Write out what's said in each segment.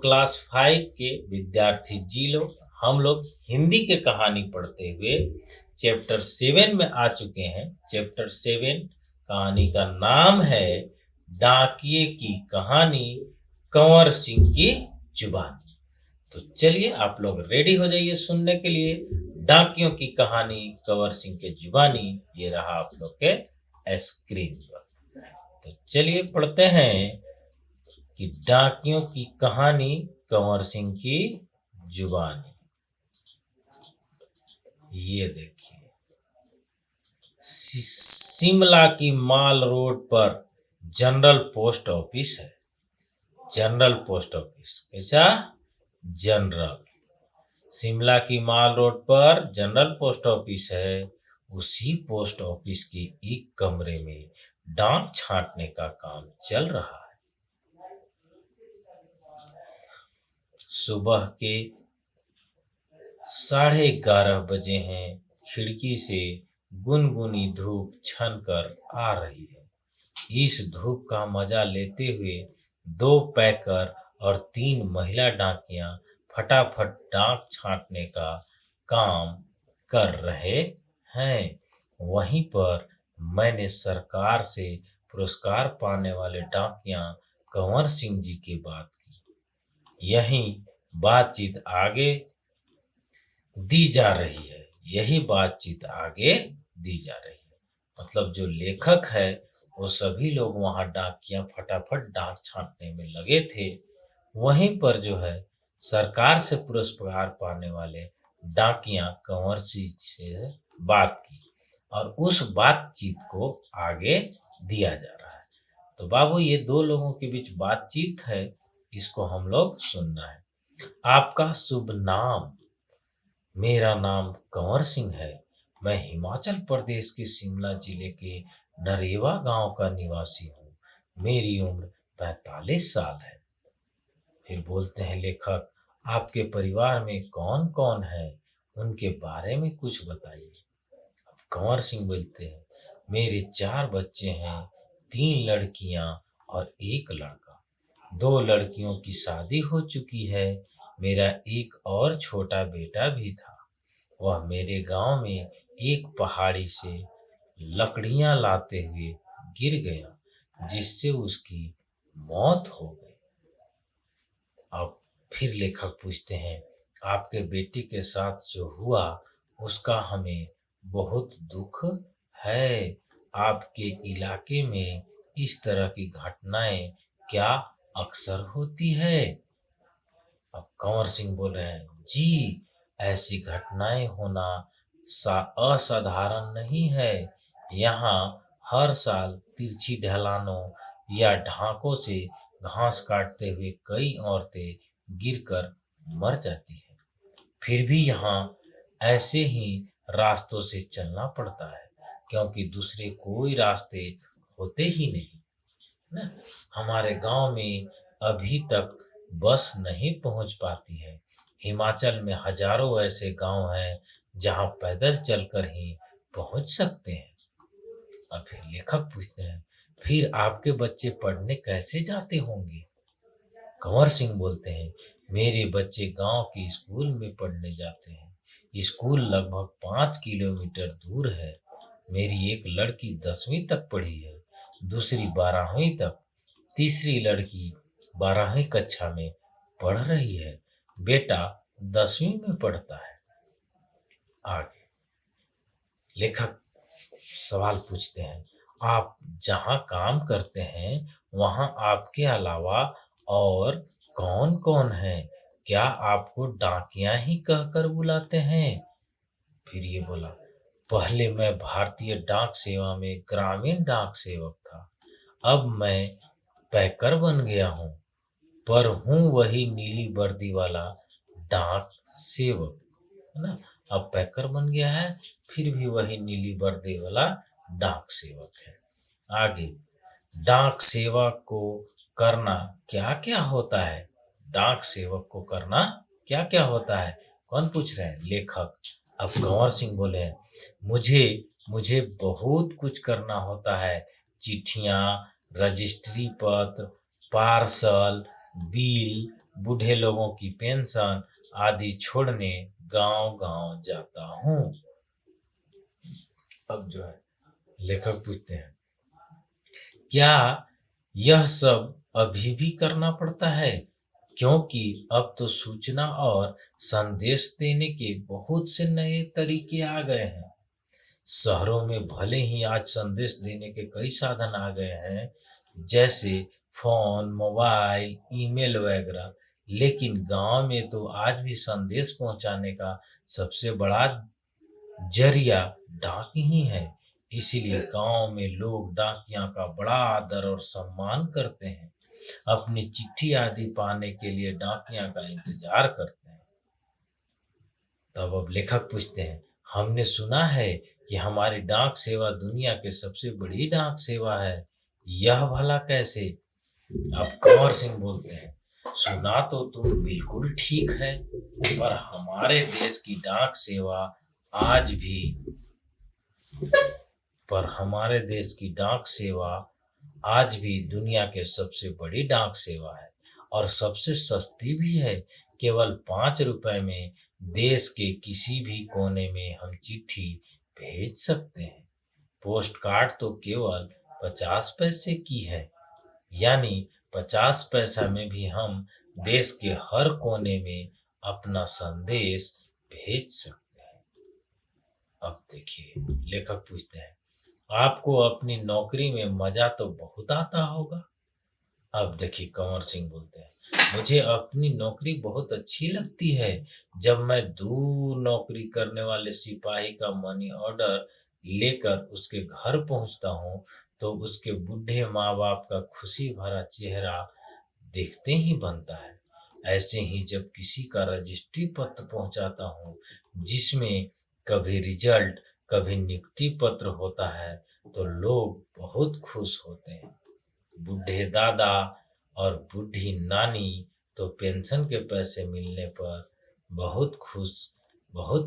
Class 5 के विद्यार्थी जी लोग, हम लोग हिंदी के कहानी पढ़ते हुए चैप्टर 7 में आ चुके हैं। चैप्टर 7 कहानी का नाम है डाकिए की कहानी, कंवर सिंह की जुबानी। तो चलिए आप लोग रेडी हो जाइए सुनने के लिए डाकियों की कहानी, कंवर सिंह की जुबानी। ये रहा आप लोग के स्क्रीन पर। तो चलिए पढ़ते हैं कि डाकियों की कहानी, कंवर सिंह की जुबानी। ये देखिए, शिमला की माल रोड पर जनरल पोस्ट ऑफिस है। जनरल पोस्ट ऑफिस कैसा? जनरल। शिमला की माल रोड पर जनरल पोस्ट ऑफिस है। उसी पोस्ट ऑफिस के एक कमरे में डाक छांटने का काम चल रहा है। सुबह के 11:30 बजे हैं। खिड़की से गुनगुनी धूप छन कर आ रही है। इस धूप का मजा लेते हुए 2 पैकर और 3 महिला डाकियां फटाफट डाक छांटने का काम कर रहे हैं। वहीं पर मैंने सरकार से पुरस्कार पाने वाले डाकिया कंवर सिंह जी की बात की। यही बातचीत आगे दी जा रही है। यही बातचीत आगे दी जा रही है। मतलब जो लेखक है वो सभी लोग वहां डाकियां फटाफट डाक छांटने में लगे थे। वहीं पर जो है सरकार से पुरस्कार पाने वाले डाकियां कंवर सिंह से बात की और उस बातचीत को आगे दिया जा रहा है। तो बाबू, ये 2 लोगों के बीच बातचीत है, इसको हम लोग सुनना है। आपका शुभ नाम? मेरा नाम कंवर सिंह है। मैं हिमाचल प्रदेश के शिमला जिले के नरेवा गांव का निवासी हूँ। मेरी उम्र 45 साल है। फिर बोलते हैं लेखक, आपके परिवार में कौन कौन है, उनके बारे में कुछ बताइए। अब कंवर सिंह बोलते हैं, मेरे 4 बच्चे हैं, 3 लड़कियां और 1 लड़का। 2 लड़कियों की शादी हो चुकी है। मेरा एक और छोटा बेटा भी था। वह मेरे गांव में एक पहाड़ी से लकड़ियां लाते हुए गिर गया, जिससे उसकी मौत हो गई। अब फिर लेखक पूछते हैं, आपके बेटे के साथ जो हुआ उसका हमें बहुत दुख है। आपके इलाके में इस तरह की घटनाएं क्या अक्सर होती है? अब कंवर सिंह बोल रहे हैं, जी, ऐसी घटनाएं होना असाधारण नहीं है। यहाँ हर साल तिरछी ढलानों या ढाकों से घास काटते हुए कई औरतें गिरकर मर जाती हैं। फिर भी यहाँ ऐसे ही रास्तों से चलना पड़ता है, क्योंकि दूसरे कोई रास्ते होते ही नहीं ना। हमारे गांव में अभी तक बस नहीं पहुंच पाती है। हिमाचल में हजारों ऐसे गांव हैं जहां पैदल चलकर ही पहुंच सकते हैं। अब फिर लेखक पूछते हैं, फिर आपके बच्चे पढ़ने कैसे जाते होंगे? कंवर सिंह बोलते हैं, मेरे बच्चे गांव के स्कूल में पढ़ने जाते हैं। स्कूल लगभग 5 किलोमीटर दूर है। मेरी एक लड़की 10वीं तक पढ़ी है, दूसरी 12वीं तक, तीसरी लड़की 12वीं कक्षा में पढ़ रही है। बेटा 10वीं में पढ़ता है। आगे लेखक सवाल पूछते हैं, आप जहाँ काम करते हैं वहाँ आपके अलावा और कौन कौन है? क्या आपको डाकिया ही कहकर बुलाते हैं? फिर ये बोला, पहले मैं भारतीय डाक सेवा में ग्रामीण डाक सेवक था। अब मैं पैकर बन गया हूँ, पर हूँ वही नीली वर्दी वाला डाक सेवक, है ना। अब पैकर बन गया है, फिर भी वही नीली वर्दी वाला डाक सेवक है। आगे, डाक सेवक को करना क्या क्या होता है? डाक सेवक को करना क्या क्या होता है? कौन पूछ रहे हैं? लेखक। अब कंवर सिंह बोले हैं, मुझे मुझे बहुत कुछ करना होता है। चिट्ठियाँ, रजिस्ट्री पत्र, पार्सल, बिल, बूढ़े लोगों की पेंशन आदि छोड़ने गांव-गांव जाता हूँ। अब जो है लेखक पूछते हैं, क्या यह सब अभी भी करना पड़ता है? क्योंकि अब तो सूचना और संदेश देने के बहुत से नए तरीके आ गए हैं। शहरों में भले ही आज संदेश देने के कई साधन आ गए हैं, जैसे फोन, मोबाइल, ईमेल वगैरह, लेकिन गांव में तो आज भी संदेश पहुंचाने का सबसे बड़ा जरिया डाक ही है। इसीलिए गांव में लोग डाकिया का बड़ा आदर और सम्मान करते हैं। अपनी चिट्ठी आदि पाने के लिए डाकिया का इंतजार करते हैं। तब अब लेखक पूछते हैं, हमने सुना है कि हमारी डाक सेवा दुनिया के सबसे बड़ी डाक सेवा है। यह भला कैसे? अब कंवर सिंह बोलते हैं, सुना तो तुम बिल्कुल ठीक है, पर आज भी हमारे देश की डाक सेवा आज भी दुनिया के सबसे बड़ी डाक सेवा है और सबसे सस्ती भी है। केवल 5 रुपए में देश के किसी भी कोने में हम चिट्ठी भेज सकते हैं। पोस्ट कार्ड तो केवल 50 पैसे की है, यानी 50 पैसा में भी हम देश के हर कोने में अपना संदेश भेज सकते हैं। अब देखिए लेखक पूछते हैं, आपको अपनी नौकरी में मजा तो बहुत आता होगा। अब देखिए कंवर सिंह बोलते हैं, मुझे अपनी नौकरी बहुत अच्छी लगती है। जब मैं दूर नौकरी करने वाले सिपाही का मनी ऑर्डर लेकर उसके घर पहुंचता हूं, तो उसके बूढ़े माँ बाप का खुशी भरा चेहरा देखते ही बनता है। ऐसे ही जब किसी का रजिस्ट्री पत्र पहुंचाता हूं, जिसमें कभी रिजल्ट, कभी नियुक्ति पत्र होता है, तो लोग बहुत खुश होते हैं। बूढ़े दादा और बूढ़ी नानी तो पेंशन के पैसे मिलने पर बहुत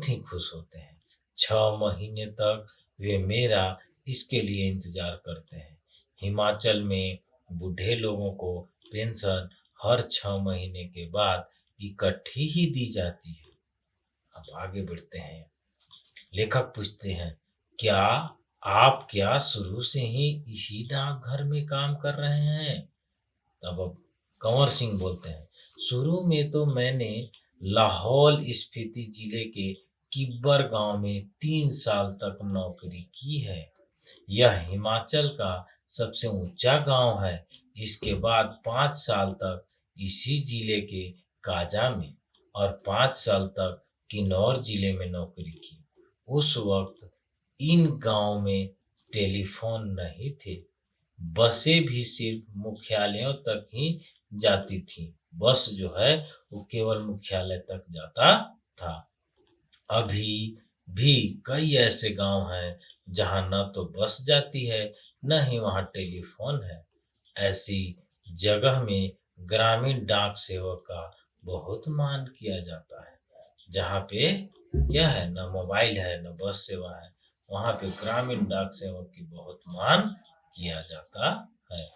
ही खुश होते हैं। 6 महीने तक वे मेरा इसके लिए इंतजार करते हैं। हिमाचल में बूढ़े लोगों को पेंशन हर 6 महीने के बाद इकट्ठी ही दी जाती है। अब आगे बढ़ते हैं। लेखक पूछते हैं, क्या शुरू से ही इसी डाकघर में काम कर रहे हैं? तब अब कंवर सिंह बोलते हैं, शुरू में तो मैंने लाहौल स्पीति जिले के किब्बर गांव में 3 साल तक नौकरी की है। यह हिमाचल का सबसे ऊंचा गांव है। इसके बाद 5 साल तक इसी जिले के काजा में और 5 साल तक किन्नौर जिले में नौकरी की। उस वक्त इन गांव में टेलीफोन नहीं थे। बसें भी सिर्फ मुख्यालयों तक ही जाती थी। बस जो है वो केवल मुख्यालय तक जाता था। अभी भी कई ऐसे गांव हैं जहां न तो बस जाती है, न ही वहां टेलीफोन है। ऐसी जगह में ग्रामीण डाक सेवक का बहुत मान किया जाता है। जहाँ पे क्या है, न मोबाइल है न बस सेवा है, वहां पे ग्रामीण डाक सेवक की बहुत मान किया जाता है।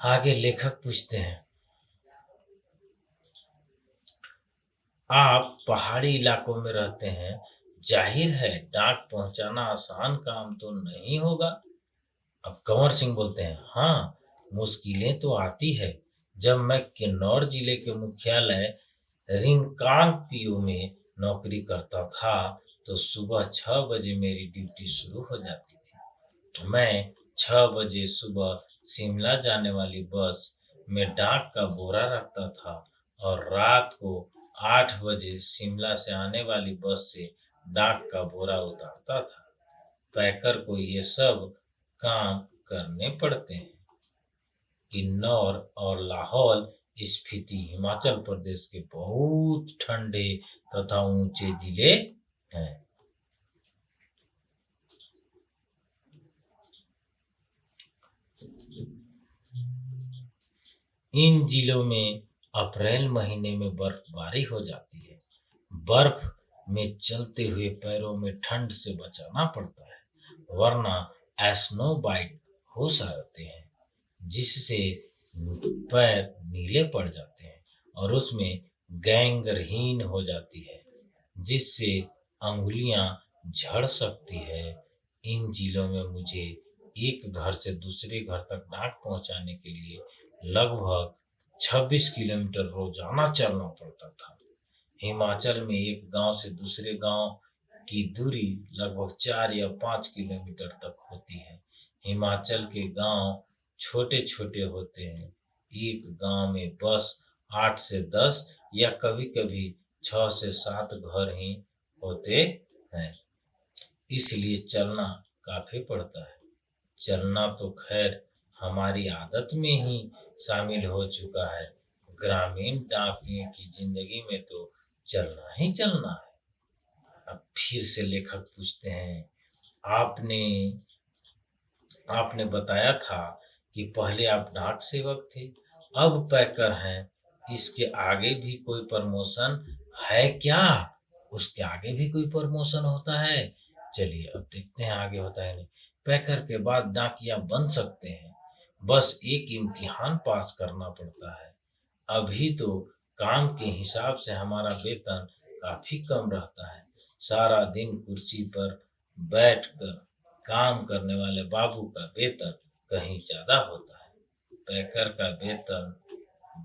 आगे लेखक पूछते हैं, आप पहाड़ी इलाकों में रहते हैं, जाहिर है डाक पहुंचाना आसान काम तो नहीं होगा। अब कंवर सिंह बोलते हैं, हाँ, मुश्किलें तो आती है। जब मैं किन्नौर जिले के मुख्यालय रिंगकांग पीओ में नौकरी करता था, तो सुबह 6 बजे मेरी ड्यूटी शुरू हो जाती थी। मैं 6 बजे सुबह शिमला जाने वाली बस में डाक का बोरा रखता था और रात को 8 बजे शिमला से आने वाली बस से डाक का बोरा उतारता था। पैकर को ये सब काम करने पड़ते हैं। किन्नौर और लाहौल स्पीति हिमाचल प्रदेश के बहुत ठंडे तथा ऊंचे जिले हैं। इन जिलों में अप्रैल महीने में बर्फबारी हो जाती है। बर्फ में चलते हुए पैरों में ठंड से बचाना पड़ता है, वरना स्नो बाइट हो सकते हैं, जिससे पैर नीले पड़ जाते हैं और उसमें गैंगरहीन हो जाती है, जिससे अंगुलियां झड़ सकती है। इन जिलों में मुझे एक घर से दूसरे घर तक डाक पहुंचाने के लिए लगभग 26 किलोमीटर रोजाना चलना पड़ता था। हिमाचल में एक गांव से दूसरे गांव की दूरी लगभग 4 या 5 किलोमीटर तक होती है। हिमाचल के गांव छोटे छोटे होते हैं। एक गांव में बस 8 से 10 या कभी कभी 6 से 7 घर ही होते हैं, इसलिए चलना काफी पड़ता है। चलना तो खैर हमारी आदत में ही शामिल हो चुका है। ग्रामीण डाकियों की जिंदगी में तो चलना ही चलना है। अब फिर से लेखक पूछते हैं, आपने आपने बताया था कि पहले आप डाक सेवक थे, अब पैकर हैं। इसके आगे भी कोई प्रमोशन है क्या? उसके आगे भी कोई प्रमोशन होता है? चलिए अब देखते हैं आगे होता है नहीं। पैकर के बाद डाकिया बन सकते हैं, बस एक इम्तिहान पास करना पड़ता है। अभी तो काम के हिसाब से हमारा वेतन काफी कम रहता है। सारा दिन कुर्सी पर बैठकर काम करने वाले बाबू का वेतन कहीं ज्यादा होता है। पैकर का वेतन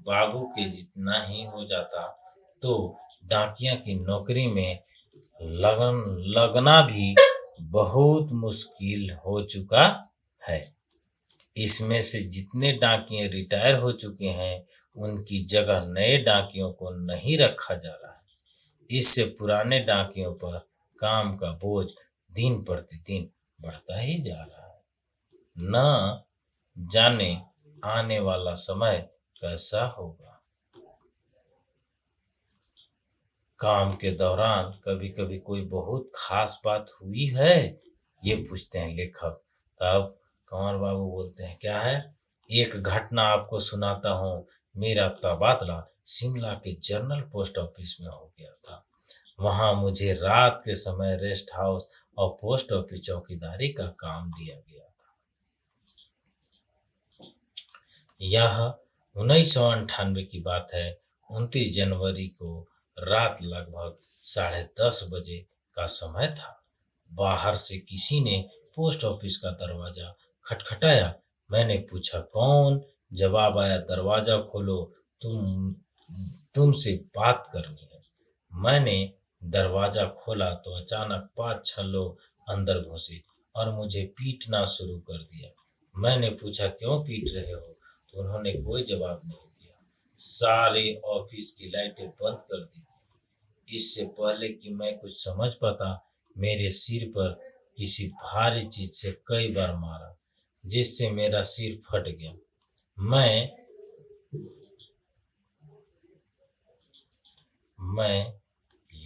बाबू के जितना ही हो जाता तो डाकिया की नौकरी में लगना भी बहुत मुश्किल हो चुका है। इसमें से जितने डाकिये रिटायर हो चुके हैं, उनकी जगह नए डाकियों को नहीं रखा जा रहा है। इससे पुराने डाकियों पर काम का बोझ दिन प्रतिदिन बढ़ता ही जा रहा है। न जाने आने वाला समय कैसा होगा। काम के दौरान कभी कभी कोई बहुत खास बात हुई है, ये पूछते हैं लेखक। तब कंवर बाबू बोलते हैं, क्या है? एक घटना आपको सुनाता हूँ। मेरा तबादला शिमला के जनरल पोस्ट ऑफिस में हो गया था। वहां मुझे रात के समय रेस्ट हाउस और पोस्ट ऑफिस चौकीदारी का काम दिया गया था। यह 1998 की बात है। 29 जनवरी को रात लगभग 10:30 बजे का समय था। बाहर से किसी ने पोस्ट ऑफिस का दरवाजा खटखटाया। मैंने पूछा, कौन? जवाब आया, दरवाजा खोलो, तुमसे बात करनी है। मैंने दरवाजा खोला तो अचानक 5-6 लोग अंदर घुसे और मुझे पीटना शुरू कर दिया। मैंने पूछा, क्यों पीट रहे हो? तो उन्होंने कोई जवाब नहीं दिया। सारे ऑफिस की लाइटें बंद कर दी। इससे पहले कि मैं कुछ समझ पाता, मेरे सिर पर किसी भारी चीज से कई बार मारा, जिससे मेरा सिर फट गया। मैं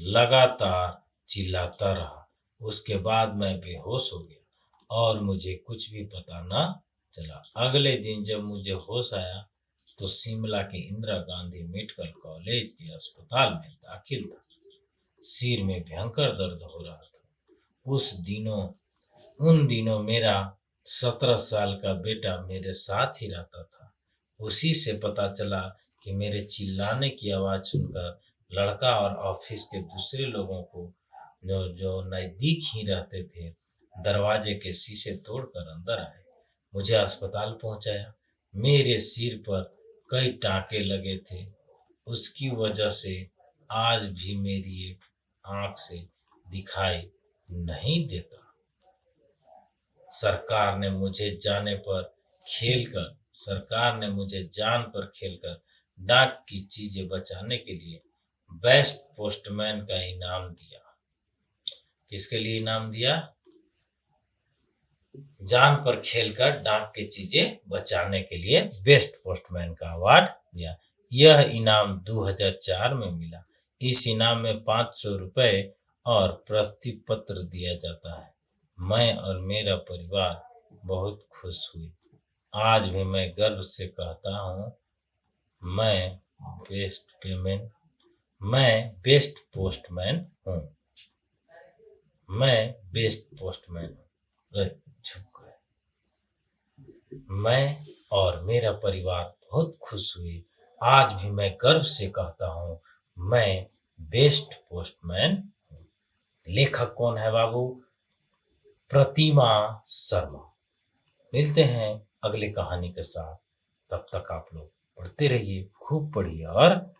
लगातार चिल्लाता रहा। उसके बाद मैं बेहोश हो गया और मुझे कुछ भी पता न चला। अगले दिन जब मुझे होश आया तो शिमला के इंदिरा गांधी मेडिकल कॉलेज के अस्पताल में दाखिल था। सिर में भयंकर दर्द हो रहा था। उन दिनों मेरा 17 साल का बेटा मेरे साथ ही रहता था। उसी से पता चला कि मेरे चिल्लाने की आवाज सुनकर लड़का और ऑफिस के दूसरे लोगों को जो जो नजदीक ही रहते थे, दरवाजे के शीशे तोड़कर अंदर आए। मुझे अस्पताल पहुंचाया। मेरे सिर पर कई टांके लगे थे। उसकी वजह से आज भी मेरी एक आंख से दिखाई नहीं देता। सरकार ने मुझे जान पर खेलकर डाक की चीजें बचाने के लिए बेस्ट पोस्टमैन का इनाम दिया। किसके लिए इनाम दिया? जान पर खेलकर डाक की चीजें बचाने के लिए बेस्ट पोस्टमैन का अवार्ड दिया। यह इनाम 2004 में मिला। इस इनाम में 500 रुपए और प्रशस्ति पत्र दिया जाता है। मैं और मेरा परिवार बहुत खुश हुए। आज भी मैं गर्व से कहता हूँ, मैं बेस्ट पोस्टमैन हूँ। मैं बेस्ट पोस्टमैन हूँ। छुप गए। मैं और मेरा परिवार बहुत खुश हुए। आज भी मैं गर्व से कहता हूँ, मैं बेस्ट पोस्टमैन हूँ। लेखक कौन है बाबू? प्रतिमा शर्मा। मिलते हैं अगले कहानी के साथ। तब तक आप लोग पढ़ते रहिए, खूब पढ़िए और